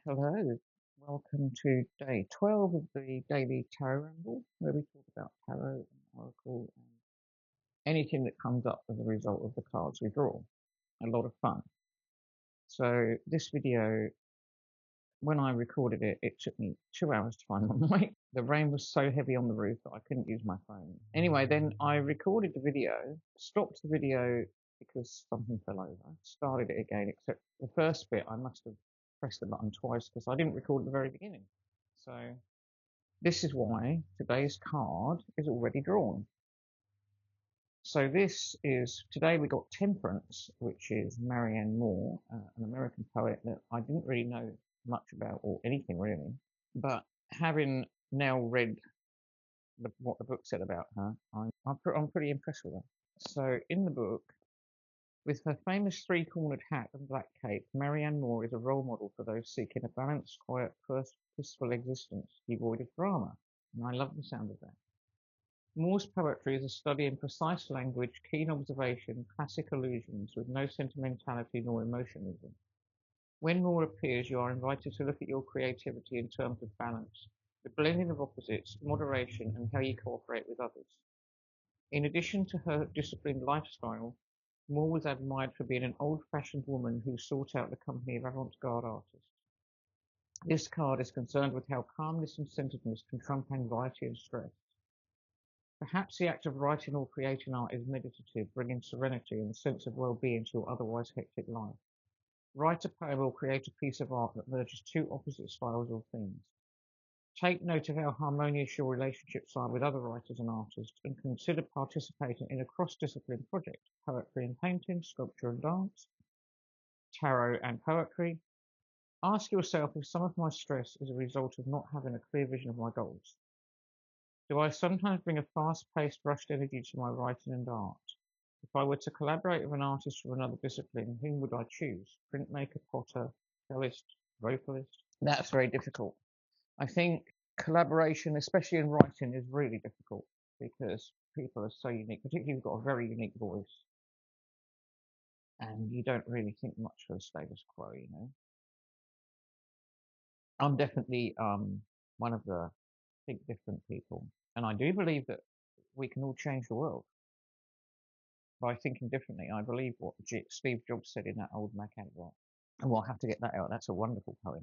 Hello, welcome to day 12 of the daily tarot ramble, where we talk about tarot and oracle and anything that comes up as a result of the cards we draw. A lot of fun. So this video, when I recorded it, it took me 2 hours to find my mic. The rain was so heavy on the roof that I couldn't use my phone. Anyway, then I recorded the video, stopped the video because something fell over, started it again, except the first bit I must have pressed the button twice because I didn't record at the very beginning. So this is why today's card is already drawn. So this is, today we got Temperance, which is Marianne Moore, an American poet that I didn't really know much about or anything really, but having now read what the book said about her, I'm pretty impressed with her. So in the book, with her famous three-cornered hat and black cape, Marianne Moore is a role model for those seeking a balanced, quiet, peaceful existence, devoid of drama. And I love the sound of that. Moore's poetry is a study in precise language, keen observation, classic allusions, with no sentimentality nor emotionalism. When Moore appears, you are invited to look at your creativity in terms of balance, the blending of opposites, moderation, and how you cooperate with others. In addition to her disciplined lifestyle, Moore was admired for being an old-fashioned woman who sought out the company of avant-garde artists. This card is concerned with how calmness and centeredness can trump anxiety and stress. Perhaps the act of writing or creating art is meditative, bringing serenity and a sense of well-being to your otherwise hectic life. Write a poem or create a piece of art that merges two opposite styles or themes. Take note of how harmonious your relationships are with other writers and artists, and consider participating in a cross-discipline project: poetry and painting, sculpture and dance, tarot and poetry. Ask yourself if some of my stress is a result of not having a clear vision of my goals. Do I sometimes bring a fast-paced, rushed energy to my writing and art? If I were to collaborate with an artist from another discipline, whom would I choose? Printmaker, potter, cellist, vocalist? That's very difficult. I think collaboration, especially in writing, is really difficult because people are so unique, particularly if you've got a very unique voice and you don't really think much for the status quo, you know. I'm definitely one of the think different people, and I do believe that we can all change the world by thinking differently. I believe what Steve Jobs said in that old Mac advert. And we'll have to get that out. That's a wonderful poem.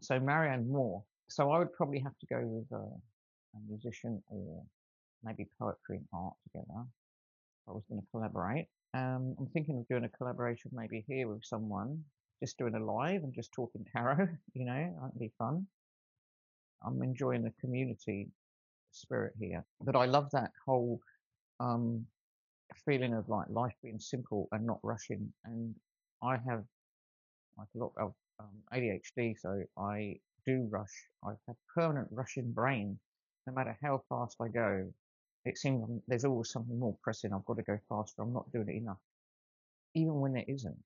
So Marianne Moore. So I would probably have to go with a musician or maybe poetry and art together. If I was going to collaborate. I'm thinking of doing a collaboration maybe here with someone, just doing a live and just talking tarot. You know, that'd be fun. I'm enjoying the community spirit here, but I love that whole um, feeling of like life being simple and not rushing. And I have like a lot of ADHD, so I do rush. I have permanent rushing brain. No matter how fast I go, it seems there's always something more pressing. I've got to go faster. I'm not doing it enough, even when there isn't.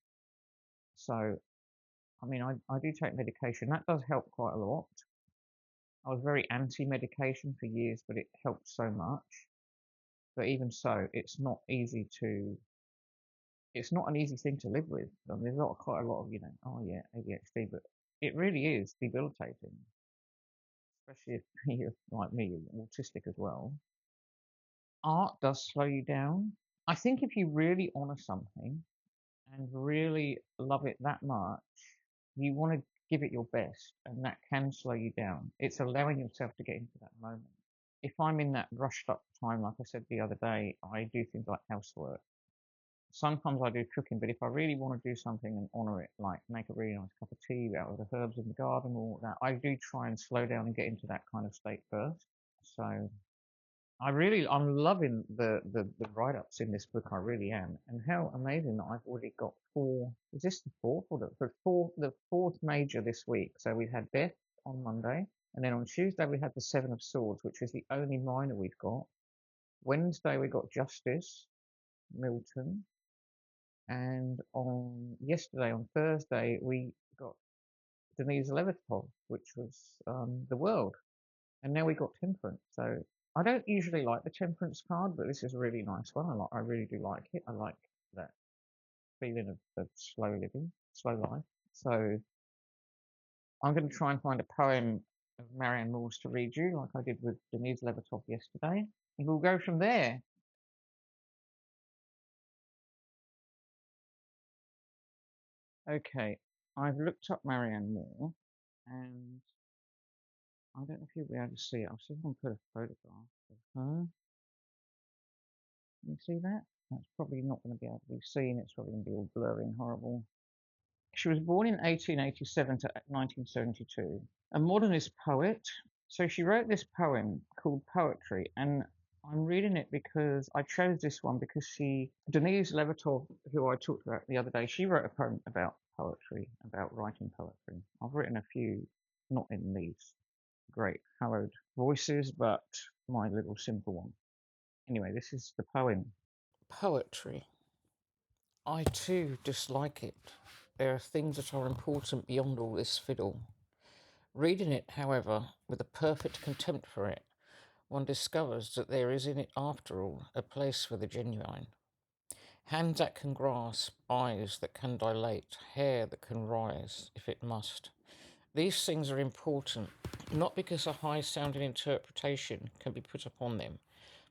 So, I mean, I do take medication. That does help quite a lot. I was very anti-medication for years, but it helped so much. But even so, it's not an easy thing to live with. I mean, there's quite a lot of, oh yeah, ADHD, but it really is debilitating, especially if you're like me, autistic as well. Art does slow you down. I think if you really honor something and really love it that much, you want to give it your best, and that can slow you down. It's allowing yourself to get into that moment. If I'm in that rushed up time, like I said the other day, I do things like housework. Sometimes I do cooking, but if I really want to do something and honor it, like make a really nice cup of tea out of the herbs in the garden or that, I do try and slow down and get into that kind of state first. So I'm loving the write-ups in this book. I really am. And how amazing that I've already got four. Is this the fourth or the fourth major this week? So we had Death on Monday, and then on Tuesday we had the Seven of Swords, which is the only minor we've got. Wednesday we got Justice, Milton, and on Thursday, we got Denise Levertov, which was The World. And now we got Temperance. So I don't usually like the Temperance card, but this is a really nice one. I really do like it. I like that feeling of slow living, slow life. So I'm going to try and find a poem of Marianne Moore's to read you, like I did with Denise Levertov yesterday. And we'll go from there. Okay, I've looked up Marianne Moore, and I don't know if you'll be able to see it. I'll see if I can put a photograph of her. Can you see that? That's probably not going to be able to be seen. It's probably going to be all blurry and horrible. She was born in 1887 to 1972, a modernist poet. So she wrote this poem called Poetry, and I'm reading it because I chose this one because Denise Levertov, who I talked about the other day, she wrote a poem about poetry, about writing poetry. I've written a few, not in these great hallowed voices, but my little simple one. Anyway, this is the poem. Poetry. I too dislike it. There are things that are important beyond all this fiddle. Reading it, however, with a perfect contempt for it, one discovers that there is in it, after all, a place for the genuine. Hands that can grasp, eyes that can dilate, hair that can rise, if it must. These things are important, not because a high-sounding interpretation can be put upon them,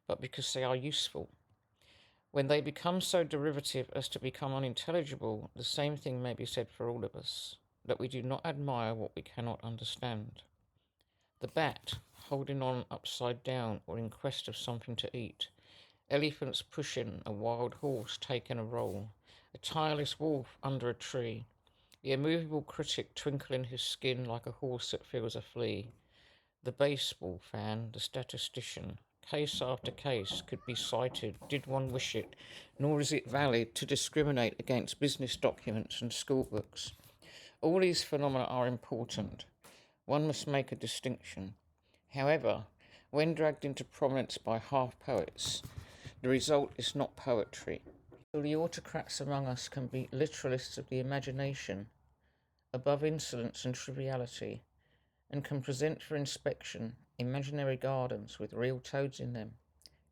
but because they are useful. When they become so derivative as to become unintelligible, the same thing may be said for all of us, that we do not admire what we cannot understand. The bat, holding on upside down or in quest of something to eat, elephants pushing, a wild horse taking a roll, a tireless wolf under a tree, the immovable critic twinkling his skin like a horse that feels a flea, the baseball fan, the statistician, case after case could be cited, did one wish it, nor is it valid to discriminate against business documents and school books. All these phenomena are important. One must make a distinction. However, when dragged into prominence by half-poets, the result is not poetry. The autocrats among us can be literalists of the imagination, above insolence and triviality, and can present for inspection imaginary gardens with real toads in them.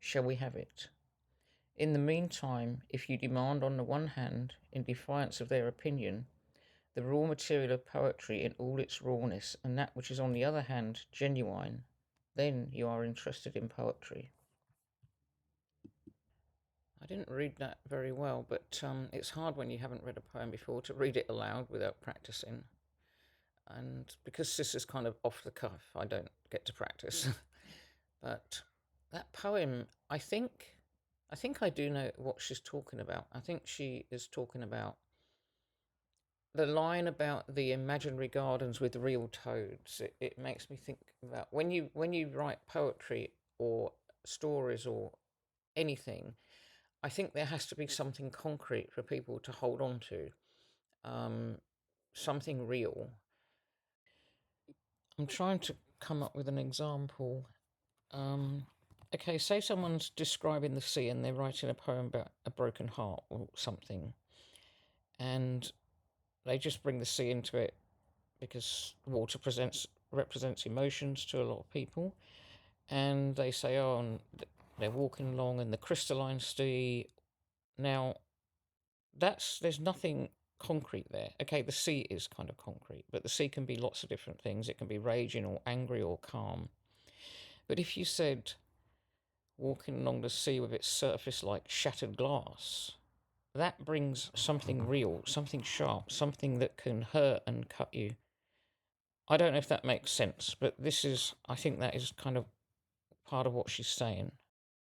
Shall we have it? In the meantime, if you demand on the one hand, in defiance of their opinion, the raw material of poetry in all its rawness, and that which is on the other hand genuine, then you are interested in poetry. I didn't read that very well, but it's hard when you haven't read a poem before to read it aloud without practicing. And because this is kind of off the cuff, I don't get to practice. But that poem, I think I do know what she's talking about. I think she is talking about the line about the imaginary gardens with real toads. It makes me think about when you write poetry or stories or anything. I think there has to be something concrete for people to hold on to, um, something real. I'm trying to come up with an example. Um, okay, say someone's describing the sea and they're writing a poem about a broken heart or something, and they just bring the sea into it because water represents emotions to a lot of people, and they say, oh, and they're walking along in the crystalline sea. Now, there's nothing concrete there. Okay, the sea is kind of concrete, but the sea can be lots of different things. It can be raging or angry or calm. But if you said walking along the sea with its surface like shattered glass, that brings something real, something sharp, something that can hurt and cut you. I don't know if that makes sense, but I think that is kind of part of what she's saying.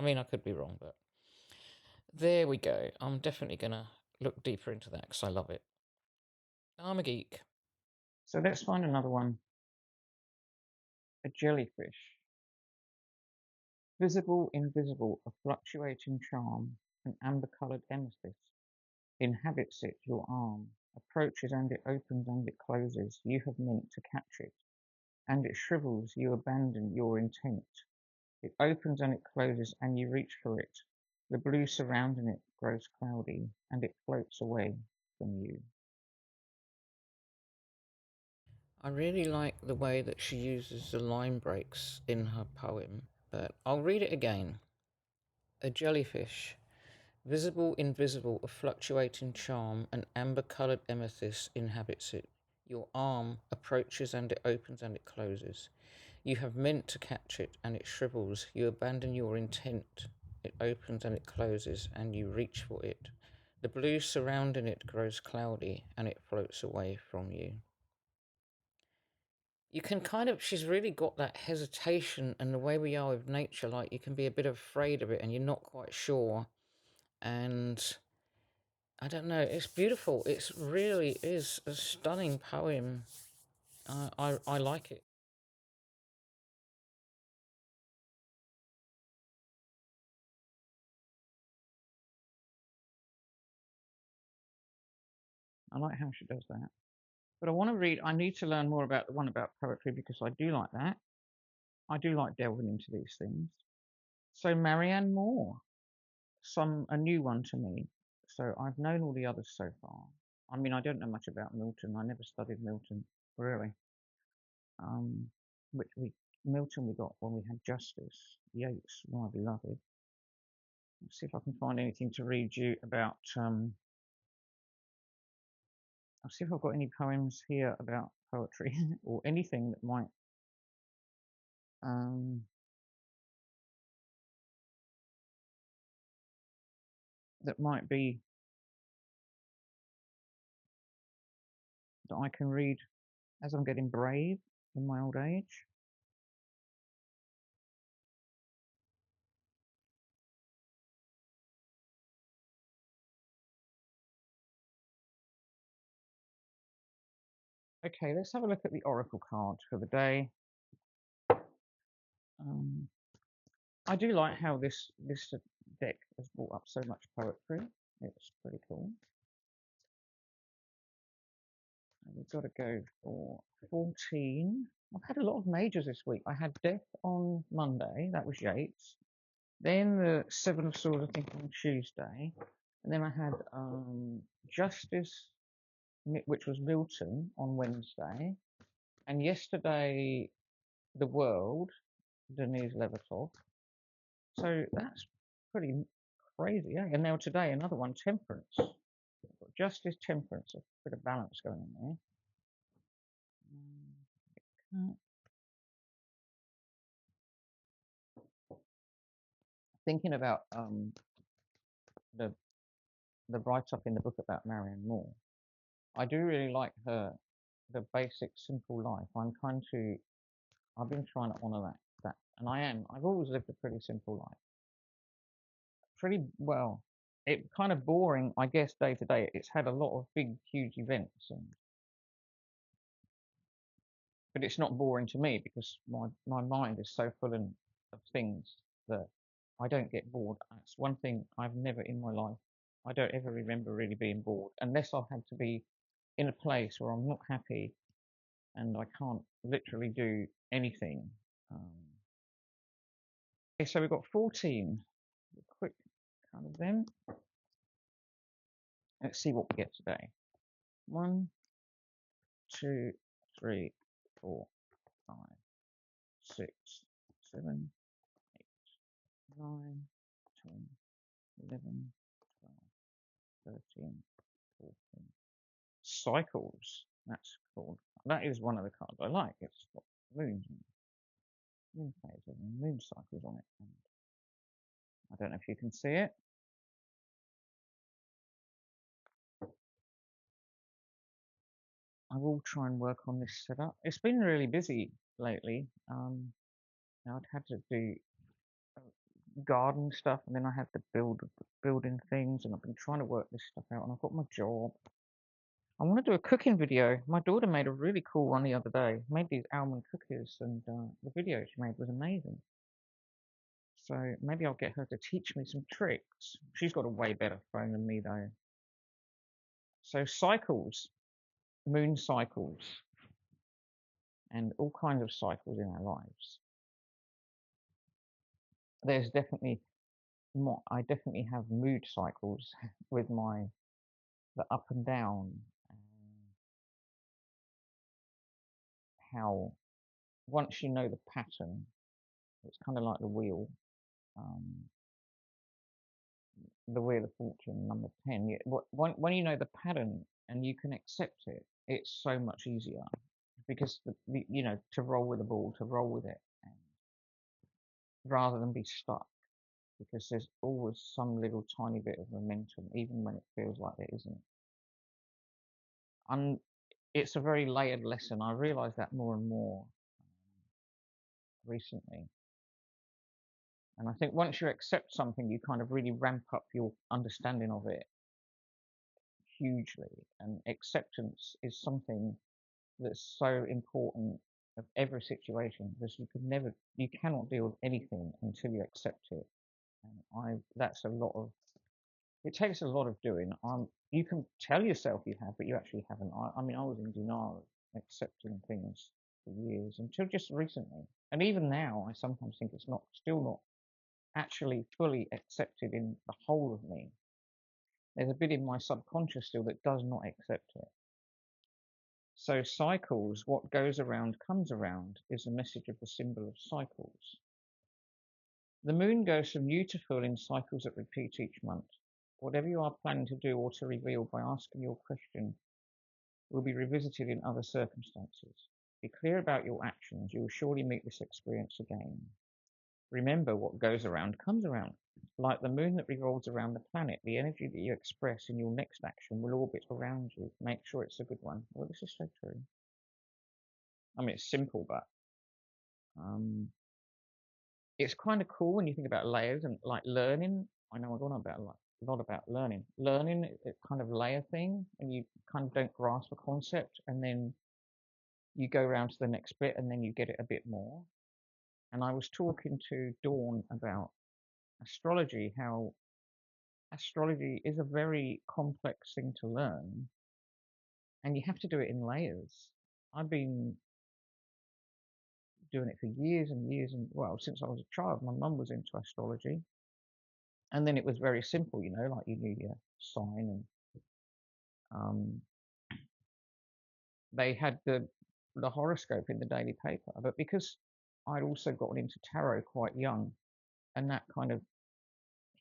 I mean, I could be wrong, but there we go. I'm definitely going to look deeper into that because I love it. I'm a geek. So let's find another one. A jellyfish. Visible, invisible, a fluctuating charm, an amber-coloured amethyst. Inhabits it your arm, approaches and it opens and it closes. You have meant to catch it, and it shrivels. You abandon your intent. It opens and it closes, and you reach for it. The blue surrounding it grows cloudy, and it floats away from you. I really like the way that she uses the line breaks in her poem, but I'll read it again. A jellyfish, visible, invisible, a fluctuating charm, an amber-coloured amethyst inhabits it. Your arm approaches and it opens and it closes. You have meant to catch it and it shrivels. You abandon your intent. It opens and it closes and you reach for it. The blue surrounding it grows cloudy and it floats away from you. You can kind of, she's really got that hesitation, and the way we are with nature, like you can be a bit afraid of it and you're not quite sure. And I don't know, it's beautiful. It really is a stunning poem. I like it. I like how she does that. But I need to learn more about the one about poetry because I do like that. I do like delving into these things. So Marianne Moore, a new one to me. So I've known all the others so far. I mean, I don't know much about Milton. I never studied Milton, really. Um, which we Milton we got when we had Justice. Yeats, my beloved. Let's see if I can find anything to read you about. I'll see if I've got any poems here about poetry or anything um, that might be that I can read as I'm getting brave in my old age. Okay, let's have a look at the oracle card for the day. Um, I do like how this deck has brought up so much poetry. It's pretty cool. And we've got to go for 14. I've had a lot of majors this week. I had Death on Monday, that was Yeats. Then the Seven of Swords, I think, on Tuesday. And then I had Justice, which was Milton, on Wednesday. And yesterday, The World, Denise Levertov. So that's pretty crazy, yeah. And now today, another one, Temperance. Justice, Temperance, a bit of balance going on there. Thinking about the the write up in the book about Marianne Moore, I do really like the basic simple life. I've been trying to honour that, and I've always lived a pretty simple life, pretty well. It kind of boring, I guess, day to day. It's had a lot of big, huge events, but it's not boring to me because my mind is so full of things that I don't get bored. That's one thing I've never in my life. I don't ever remember really being bored unless I've had to be in a place where I'm not happy and I can't literally do anything. Um, okay, so we've got 14. Quick kind of them. Let's see what we get today. 1, 2, 3, 4, 5, 6, 7, 8, 9, 10, 11, 12, 13, 14. Cycles. That's called. That is one of the cards I like. It's got moons and moon phases and moon cycles on it. And I don't know if you can see it. I will try and work on this setup. It's been really busy lately. I'd had to do garden stuff, and then I had to building things, and I've been trying to work this stuff out, and I've got my job. I want to do a cooking video. My daughter made a really cool one the other day. Made these almond cookies, and the video she made was amazing. So maybe I'll get her to teach me some tricks. She's got a way better phone than me, though. So cycles, moon cycles, and all kinds of cycles in our lives. There's definitely more. I definitely have mood cycles with the up and down, and how once you know the pattern, it's kind of like um, the wheel of fortune, number 10. When you know the pattern and you can accept it, it's so much easier because you know, to roll with the ball, to roll with it, and rather than be stuck, because there's always some little tiny bit of momentum, even when it feels like there isn't. And it's a very layered lesson. I realise that more and more recently. And I think once you accept something, you kind of really ramp up your understanding of it hugely. And acceptance is something that's so important of every situation, because you cannot deal with anything until you accept it. And that's a lot of, it takes a lot of doing. You can tell yourself you have, but you actually haven't. I mean, I was in denial, accepting things for years until just recently. And even now, I sometimes think it's still not actually fully accepted in the whole of me. There's a bit in my subconscious still that does not accept it. So cycles, what goes around comes around, is the message of the symbol of cycles. The moon goes from new to full in cycles that repeat each month. Whatever you are planning to do or to reveal by asking your question will be revisited in other circumstances. Be clear about your actions. You will surely meet this experience again. Remember, what goes around comes around. Like the moon that revolves around the planet, the energy that you express in your next action will orbit around you. Make sure it's a good one. Well, this is so true. I mean, it's simple, but it's kind of cool when you think about layers and like learning. I know I go on about a lot about learning. Learning, it's kind of layer thing, and you kind of don't grasp a concept, and then you go around to the next bit, and then you get it a bit more. And I was talking to Dawn about astrology, how astrology is a very complex thing to learn, and you have to do it in layers. I've been doing it for years and years, and well, since I was a child. My mum was into astrology, and then it was very simple, you know, like you knew your sign, and um, they had the horoscope in the daily paper. But because I'd also gotten into tarot quite young, and that kind of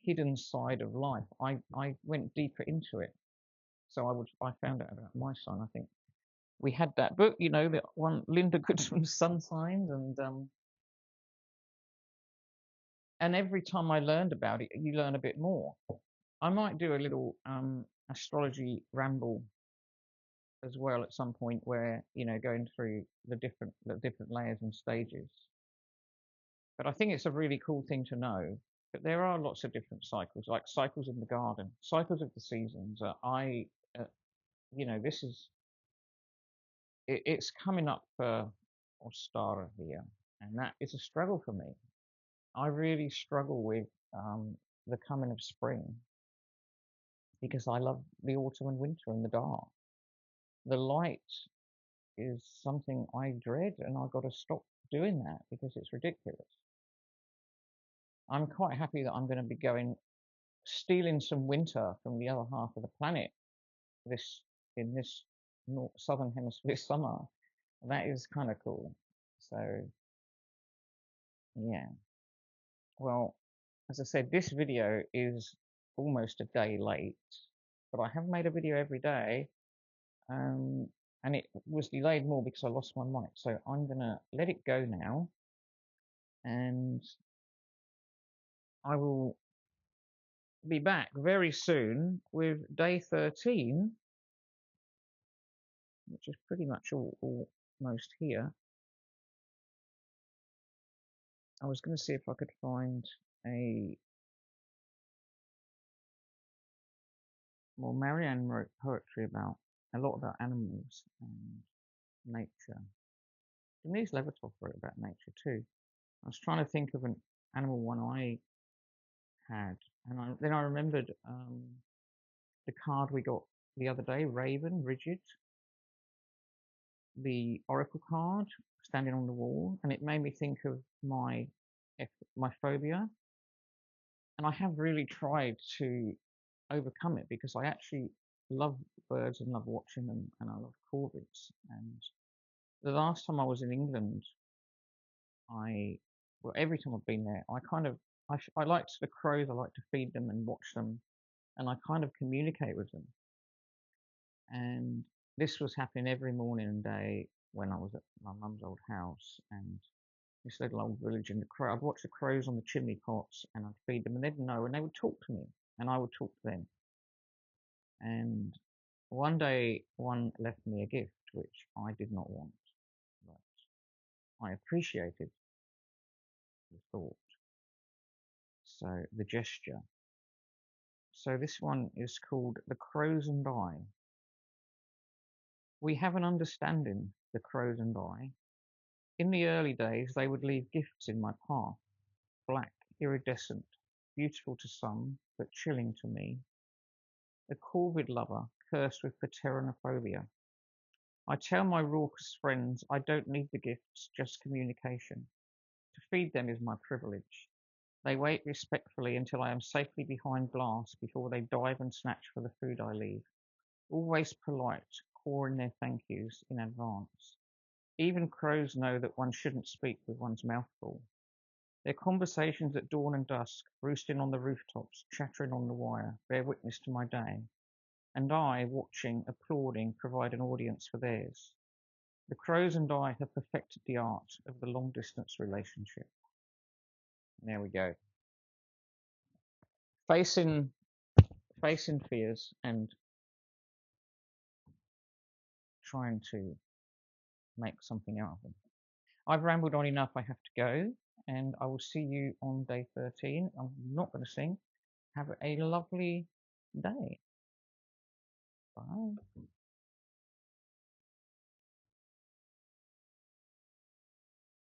hidden side of life, I went deeper into it. So I found out about my sign. I think we had that book, you know, that one, Linda Goodman's Sun Signs, and every time I learned about it, you learn a bit more. I might do a little astrology ramble as well at some point, where, you know, going through the different layers and stages. But I think it's a really cool thing to know that there are lots of different cycles, like cycles in the garden, cycles of the seasons. You know, it's coming up for Ostara here, and that is a struggle for me. I really struggle with the coming of spring, because I love the autumn and winter and the dark. The light is something I dread, and I've got to stop doing that because it's ridiculous. I'm quite happy that I'm going to be stealing some winter from the other half of the planet this in this southern hemisphere summer. That is kind of cool. So yeah. Well, as I said, this video is almost a day late, but I have made a video every day, and it was delayed more because I lost my mic. So I'm gonna let it go now, and I will be back very soon with day 13, which is pretty much almost here. I was going to see if I could find well, Marianne wrote poetry a lot about animals and nature. Denise Levertov wrote about nature too. I was trying to think of an animal one I had, and then I remembered the card we got the other day, Raven, Rigid, the oracle card standing on the wall, and it made me think of my phobia. And I have really tried to overcome it, because I actually love birds and love watching them, and I love corvids. And the last time I was in England, well, every time I've been there, I liked the crows. I like to feed them and watch them, and I kind of communicate with them. And this was happening every morning and day when I was at my mum's old house, and this little old village in the crow. I'd watch the crows on the chimney pots, and I'd feed them, and they'd know, and they would talk to me, and I would talk to them. And one day, one left me a gift which I did not want, but I appreciated the thought, so the gesture. So this one is called The Crows and I. We have an understanding, the crows and I. In the early days, they would leave gifts in my path, black, iridescent, beautiful to some, but chilling to me. A corvid lover, cursed with pteronophobia. I tell my raucous friends I don't need the gifts, just communication. To feed them is my privilege. They wait respectfully until I am safely behind glass before they dive and snatch for the food I leave. Always polite, cawing their thank yous in advance. Even crows know that one shouldn't speak with one's mouth full. Their conversations at dawn and dusk, roosting on the rooftops, chattering on the wire, bear witness to my day. And I, watching, applauding, provide an audience for theirs. The crows and I have perfected the art of the long distance relationship. There we go. Facing facing fears and trying to make something out of them. I've rambled on enough. I have to go, and I will see you on day 13. I'm not going to sing. Have a lovely day. Bye.